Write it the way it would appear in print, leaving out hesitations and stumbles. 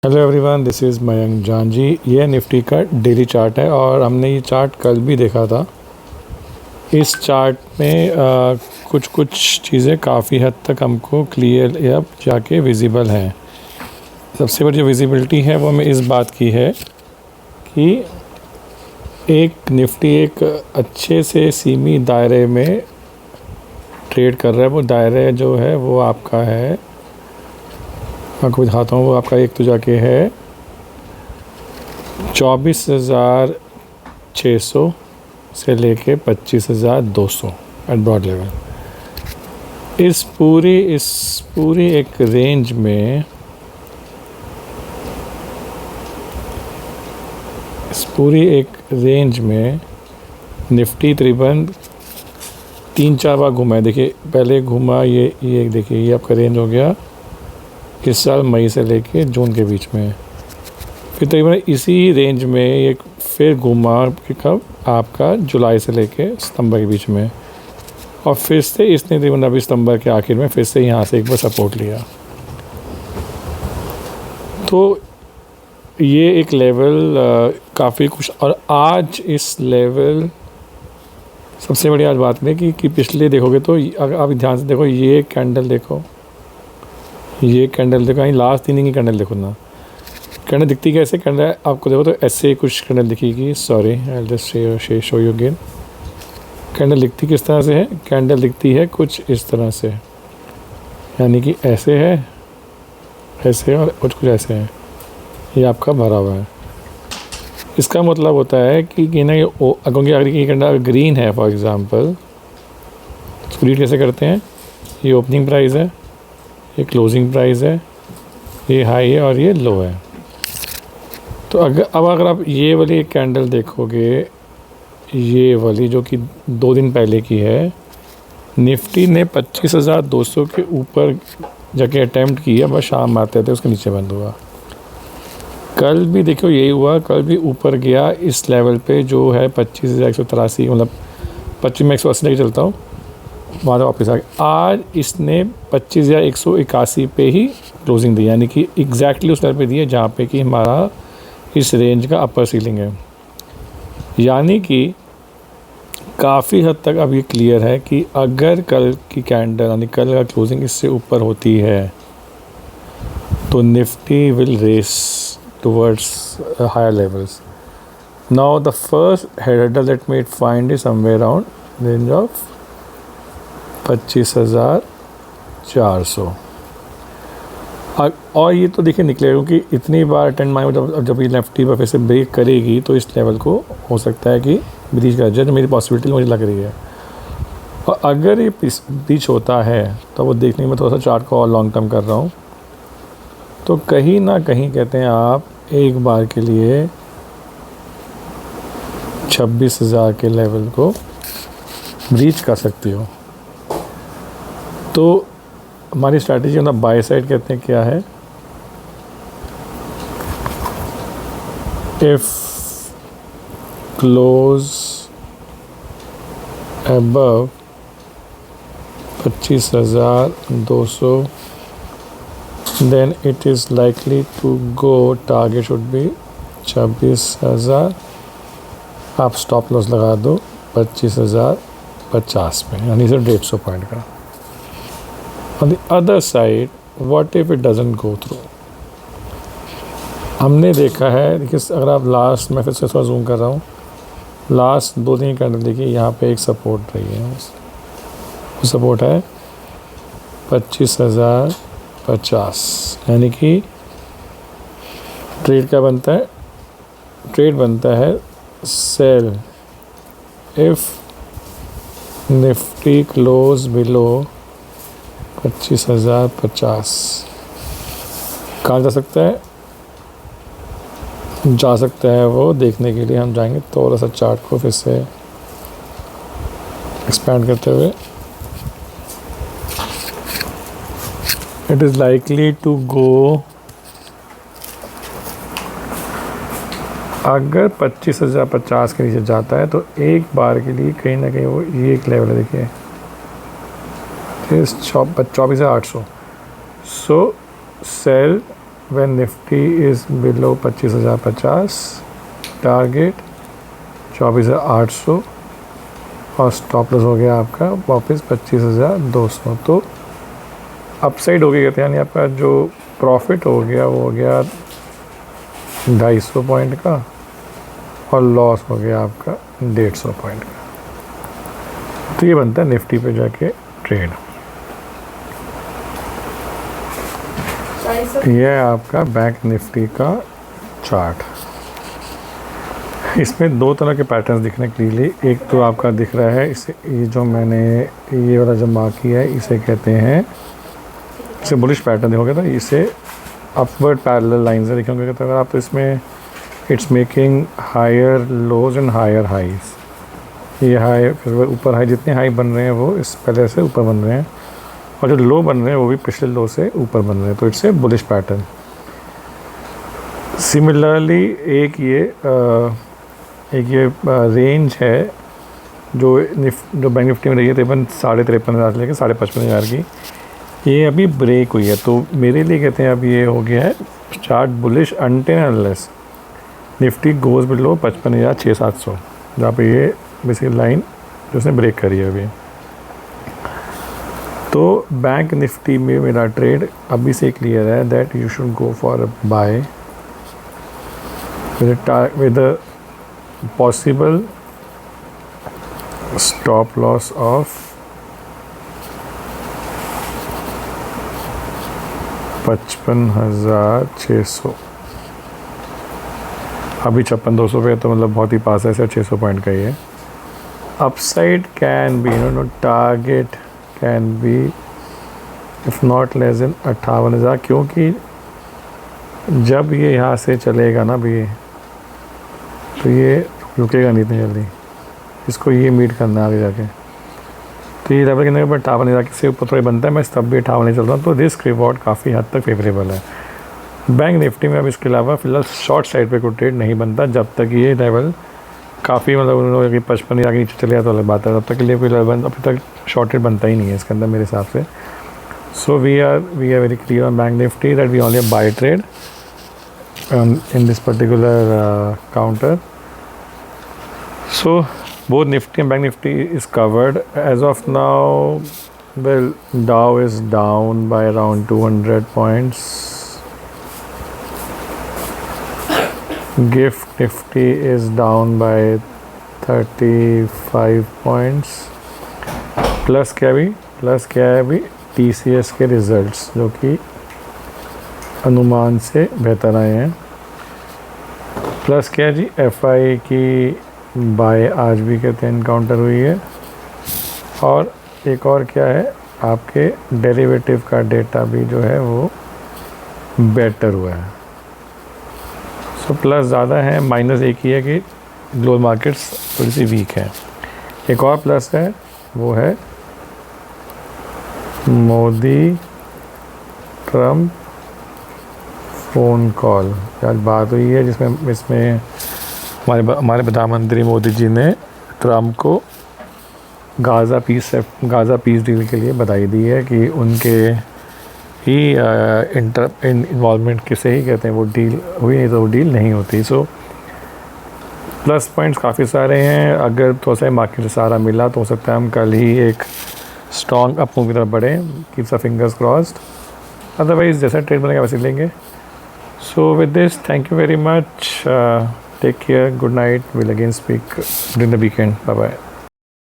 Hello everyone, this is Mayank जान जी। ये Nifty का डेली चार्ट है और हमने ये चार्ट कल भी देखा था। इस चार्ट में कुछ कुछ चीज़ें काफ़ी हद तक हमको क्लियर अब जाके विजिबल हैं। सबसे बड़ी जो विजिबिलिटी है वो हमें इस बात की है कि एक निफ्टी एक अच्छे से सीमित दायरे में ट्रेड कर रहा है। वो दायरे जो है वो आपका है, आपको दिखाता हूँ, वो आपका एक तो जाके है 24,600 से लेके 25,200 एट ब्रॉड लेवल। इस पूरी एक रेंज में निफ्टी तकरीबन 3-4 बार घुमा है। देखिए पहले घुमा ये देखिए, ये आपका रेंज हो गया इस साल मई से लेके जून के बीच में। फिर तकरीबन इसी रेंज में एक फिर घुमा कि कब आपका जुलाई से लेके सितंबर के बीच में, और फिर से इसने तकरीबन अभी सितंबर के आखिर में फिर से यहाँ से एक बार सपोर्ट लिया। तो ये एक लेवल काफ़ी कुछ, और आज इस लेवल सबसे बड़ी आज बात करें कि पिछले देखोगे तो अगर आप ध्यान से देखो, ये कैंडल देखो, ये कैंडल देखो, लास्ट 3 दिन की कैंडल देखो ना, कैंडल दिखती कैसे, कैंडल आपको देखो तो ऐसे कुछ कैंडल दिखेगी। Sorry, I just show you again. Candle दिखती किस तरह से है, कैंडल दिखती है कुछ इस तरह से, यानी कि ऐसे है, ऐसे और कुछ ऐसे है। ये आपका भरा हुआ है। इसका मतलब होता है कि ना अगर ये कैंडल ग्रीन है फॉर एग्जांपल, इसको रीड कैसे करते हैं, ये ओपनिंग प्राइस है, ये क्लोजिंग प्राइस है, ये हाई है और ये लो है। तो अगर आप ये वाली कैंडल देखोगे, ये वाली जो कि 2 दिन पहले की है, निफ्टी ने 25,200 के ऊपर जाके अटैम्प्ट किया, बस शाम आते थे उसके नीचे बंद हुआ। कल भी देखो यही हुआ, कल भी ऊपर गया इस लेवल पे जो है 25,183, मतलब 25 में 180 लेके चलता हूँ, वहाँ वापस आ गया। आज इसने 25,181 पे ही क्लोजिंग दी, यानी कि एग्जैक्टली उस लेवल पे दी है जहाँ पे कि हमारा इस रेंज का अपर सीलिंग है। यानी कि काफ़ी हद तक अब ये क्लियर है कि अगर कल की कैंडल यानी कल का क्लोजिंग इससे ऊपर होती है तो Nifty will race towards higher levels. Now the first hurdle that may find is somewhere around range of 25,400। और ये तो देखिए निकलेगा, क्योंकि इतनी बार अटेंड मारे जब ये निफ्टी पर फिर से ब्रेक करेगी तो इस लेवल को हो सकता है कि ब्रीच कर जाए, जो मेरी पॉसिबिलिटी मुझे लग रही है। और अगर ये ब्रीच होता है तो वो देखने में थोड़ा सा चार्ट को और लॉन्ग टर्म कर रहा हूँ, तो कहीं ना कहीं कहते हैं आप एक बार के लिए 26,000 के लेवल को ब्रीच कर सकती हो। तो हमारी स्ट्रैटेजी मतलब बाय साइड कहते हैं क्या है, if close above 25,200 then it is likely to go, target should be 26,000। आप स्टॉप लॉस लगा दो 25,050 पे, यानी सिर्फ 150 पॉइंट का। On the other side what if it doesn't go through. हमने देखा है, देखिए अगर आप लास्ट, मैं फिर से थोड़ा जूम कर रहा हूँ, लास्ट 2 दिन कैंडल देखिए, यहाँ पे एक सपोर्ट रही है, वो सपोर्ट है 25,050, यानी कि ट्रेड क्या बनता है, ट्रेड बनता है sell if Nifty close below 25,050। कहाँ जा सकता है, जा सकता है वो देखने के लिए हम जाएंगे थोड़ा सा चार्ट को फिर से एक्सपैंड करते हुए। It is likely to go, अगर 25,050 के नीचे जाता है तो एक बार के लिए कहीं ना कहीं वो ये एक लेवल है, देखिए 24,800। So sell when Nifty is below 25,050, target 24,800 और स्टॉप लॉस हो गया आपका वापस 25,200। तो अपसाइड हो गया, कहते हैं, यानी आपका जो प्रॉफिट हो गया वो हो गया 250 पॉइंट का और लॉस हो गया आपका 150 पॉइंट का। तो ये बनता है निफ्टी पे जाके ट्रेड। यह है आपका बैंक निफ्टी का चार्ट। इसमें दो तरह के पैटर्न्स दिखने के लिए, एक तो आपका दिख रहा है इसे, ये जो मैंने ये वाला जो मार्क किया है इसे कहते हैं, इसे बुलिश पैटर्न देखोगे तो इसे अपवर्ड पैरेलल लाइंस है देखोगे तो अगर आप इसमें it's making higher lows and higher highs. ये हाई फिर ऊपर हाई, जितने हाई बन रहे हैं वो इस पहले से ऊपर बन रहे हैं और जो लो बन रहे हैं वो भी पिछले लो से ऊपर बन रहे हैं, तो it's a bullish pattern. Similarly एक ये रेंज है जो बैंक निफ्टी में रही है 53,500 से लेकर 55,500 की, ये अभी ब्रेक हुई है। तो मेरे लिए कहते हैं अब ये हो गया है chart bullish until unless Nifty goes below 55,600-700, जहाँ पे ये बेसिकली लाइन जो उसने ब्रेक करी है अभी। तो बैंक निफ्टी में मेरा ट्रेड अभी से क्लियर है that you should go for buy with a possible stop loss of 55,600। अभी 56,200 पे तो मतलब बहुत ही पास है, सिर्फ 600 पॉइंट का ही है। Upside can be target can be if not less than 58,000, क्योंकि जब ये यहाँ से चलेगा ना भी तो ये रुकेगा नहीं इतनी जल्दी, इसको ये मीट करना है आगे जाके। तो ये लेवल के ऊपर 58,000 से ऊपर थोड़ी बनता है, मैं तब भी 58 चल रहा हूँ, तो रिस्क रिवॉर्ड काफ़ी हद तक फेवरेबल है बैंक निफ्टी में। अब इसके अलावा फिलहाल शॉर्ट साइड पे कोई ट्रेड नहीं बनता जब तक ये लेवल काफ़ी मतलब उन्होंने 55,000 के नीचे चले जाए तो अलग बात है, तब तक के लिए कोई लेवल अभी तक शॉर्ट ट्रेड बनता ही नहीं है इसके अंदर मेरे हिसाब से। So we are very clear on bank Nifty that we only buy trade in this particular counter. So both Nifty and Bank Nifty is covered as of now. Well, Dow is down by around 200 points. Gift Nifty is down by 35 points. Plus क्या है अभी TCS के results जो कि अनुमान से बेहतर आए हैं। प्लस क्या है जी, FI की बाय आज भी कहते हैं इनकाउंटर हुई है। और एक और क्या है, आपके डेरिवेटिव का डेटा भी जो है वो बेटर हुआ है। सो प्लस ज़्यादा है, माइनस एक ही है कि ग्लोबल मार्केट्स थोड़ी सी वीक है। एक और प्लस है वो है मोदी ट्रम्प फ़ोन कॉल आज बात हुई है इसमें हमारे प्रधानमंत्री मोदी जी ने ट्रम्प को गाज़ा पीस डील के लिए बधाई दी है कि उनके ही इन्वॉल्वमेंट किसे ही कहते हैं वो डील हुई, नहीं तो वो डील नहीं होती। सो प्लस पॉइंट्स काफ़ी सारे हैं। अगर थोड़ा सा मार्केट से सारा मिला तो हो सकता है हम कल ही एक स्ट्रॉन्ग अप मूव की तरफ बढ़ें, keep the fingers crossed. Otherwise जैसा ट्रेड बनेगा वैसे लेंगे। So with this, thank you very much. Take care. Good night. We'll again speak during the weekend. Bye bye.